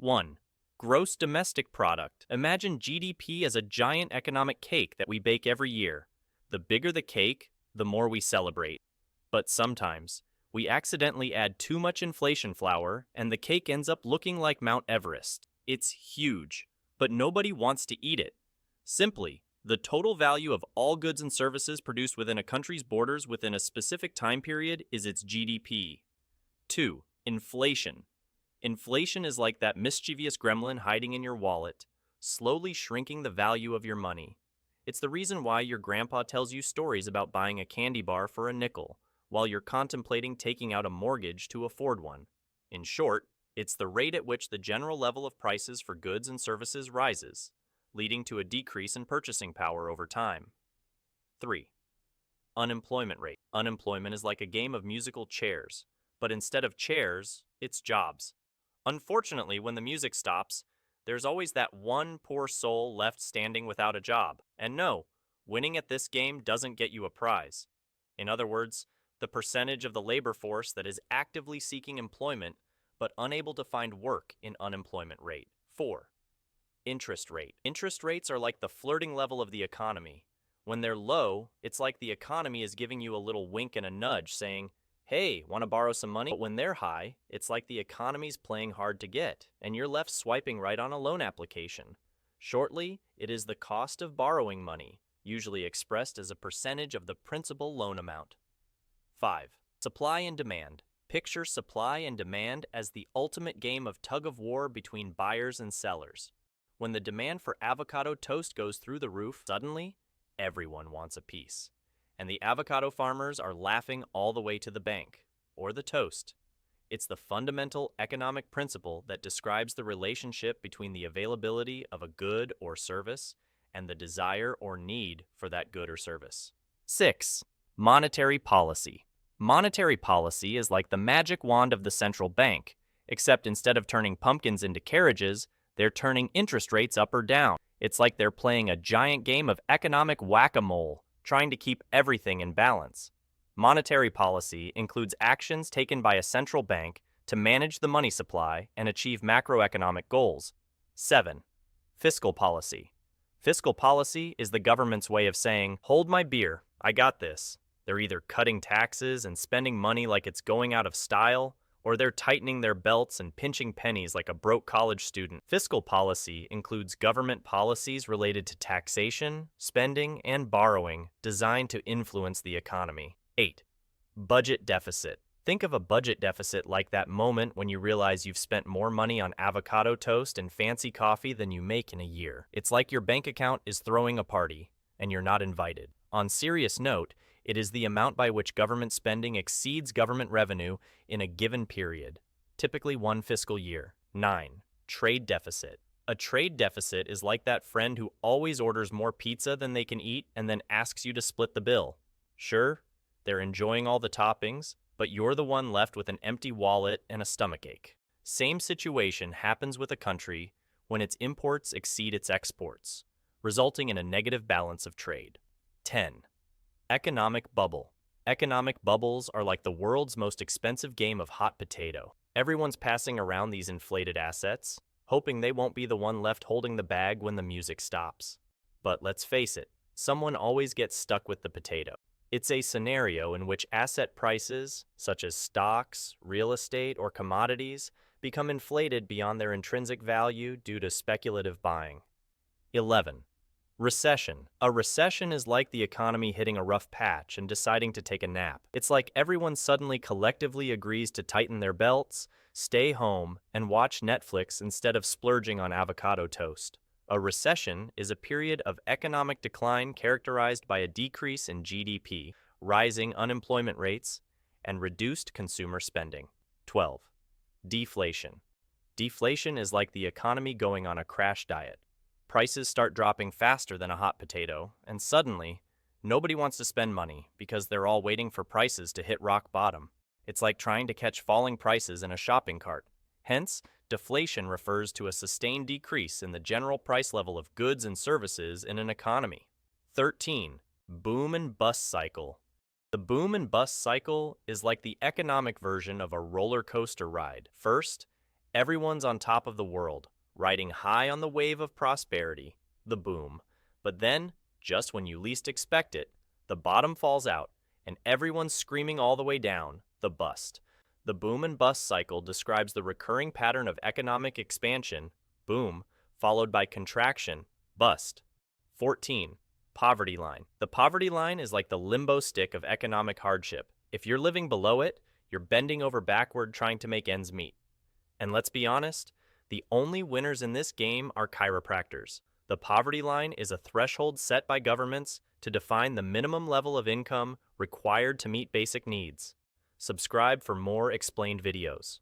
1. Gross domestic product. Imagine GDP as a giant economic cake that we bake every year. The bigger the cake, the more we celebrate. But sometimes, we accidentally add too much inflation flour and the cake ends up looking like Mount Everest. It's huge, but nobody wants to eat it. Simply, the total value of all goods and services produced within a country's borders within a specific time period is its GDP. 2. Inflation. Inflation is like that mischievous gremlin hiding in your wallet, slowly shrinking the value of your money. It's the reason why your grandpa tells you stories about buying a candy bar for a nickel, while you're contemplating taking out a mortgage to afford one. In short, it's the rate at which the general level of prices for goods and services rises, leading to a decrease in purchasing power over time. 3. Unemployment rate. Unemployment is like a game of musical chairs, but instead of chairs, it's jobs. Unfortunately, when the music stops, there's always that one poor soul left standing without a job. And no, winning at this game doesn't get you a prize. In other words, the percentage of the labor force that is actively seeking employment but unable to find work in unemployment rate. 4. Interest rate. Interest rates are like the flirting level of the economy. When they're low, it's like the economy is giving you a little wink and a nudge saying, "Hey, want to borrow some money?" But when they're high, it's like the economy's playing hard to get, and you're left swiping right on a loan application. Shortly, it is the cost of borrowing money, usually expressed as a percentage of the principal loan amount. 5. Supply and demand. Picture supply and demand as the ultimate game of tug-of-war between buyers and sellers. When the demand for avocado toast goes through the roof, suddenly, everyone wants a piece. And the avocado farmers are laughing all the way to the bank, or the toast. It's the fundamental economic principle that describes the relationship between the availability of a good or service and the desire or need for that good or service. 6. Monetary policy. Monetary policy is like the magic wand of the central bank, except instead of turning pumpkins into carriages, they're turning interest rates up or down. It's like they're playing a giant game of economic whack-a-mole, trying to keep everything in balance. Monetary policy includes actions taken by a central bank to manage the money supply and achieve macroeconomic goals. 7. Fiscal policy. Fiscal policy is the government's way of saying, "Hold my beer, I got this." They're either cutting taxes and spending money like it's going out of style, or they're tightening their belts and pinching pennies like a broke college student. Fiscal policy includes government policies related to taxation, spending, and borrowing designed to influence the economy. 8. Budget deficit. Think of a budget deficit like that moment when you realize you've spent more money on avocado toast and fancy coffee than you make in a year. It's like your bank account is throwing a party, and you're not invited. On serious note, it is the amount by which government spending exceeds government revenue in a given period, typically one fiscal year. 9. Trade deficit. A trade deficit is like that friend who always orders more pizza than they can eat and then asks you to split the bill. Sure, they're enjoying all the toppings, but you're the one left with an empty wallet and a stomachache. Same situation happens with a country when its imports exceed its exports, resulting in a negative balance of trade. 10. Economic bubble. Economic bubbles are like the world's most expensive game of hot potato. Everyone's passing around these inflated assets, hoping they won't be the one left holding the bag when the music stops. But let's face it, someone always gets stuck with the potato. It's a scenario in which asset prices, such as stocks, real estate, or commodities, become inflated beyond their intrinsic value due to speculative buying. 11. Recession. A recession is like the economy hitting a rough patch and deciding to take a nap. It's like everyone suddenly collectively agrees to tighten their belts, stay home, and watch Netflix instead of splurging on avocado toast. A recession is a period of economic decline characterized by a decrease in GDP, rising unemployment rates, and reduced consumer spending. 12. Deflation. Deflation is like the economy going on a crash diet. Prices start dropping faster than a hot potato, and suddenly, nobody wants to spend money because they're all waiting for prices to hit rock bottom. It's like trying to catch falling prices in a shopping cart. Hence, deflation refers to a sustained decrease in the general price level of goods and services in an economy. 13. Boom and bust cycle. The boom and bust cycle is like the economic version of a roller coaster ride. First, Everyone's on top of the world, riding high on the wave of prosperity, the boom. But then, just when you least expect it, the bottom falls out, and everyone's screaming all the way down, the bust. The boom and bust cycle describes the recurring pattern of economic expansion, boom, followed by contraction, bust. 14. Poverty line. The poverty line is like the limbo stick of economic hardship. If you're living below it, you're bending over backward trying to make ends meet. And let's be honest, the only winners in this game are chiropractors. The poverty line is a threshold set by governments to define the minimum level of income required to meet basic needs. Subscribe for more explained videos.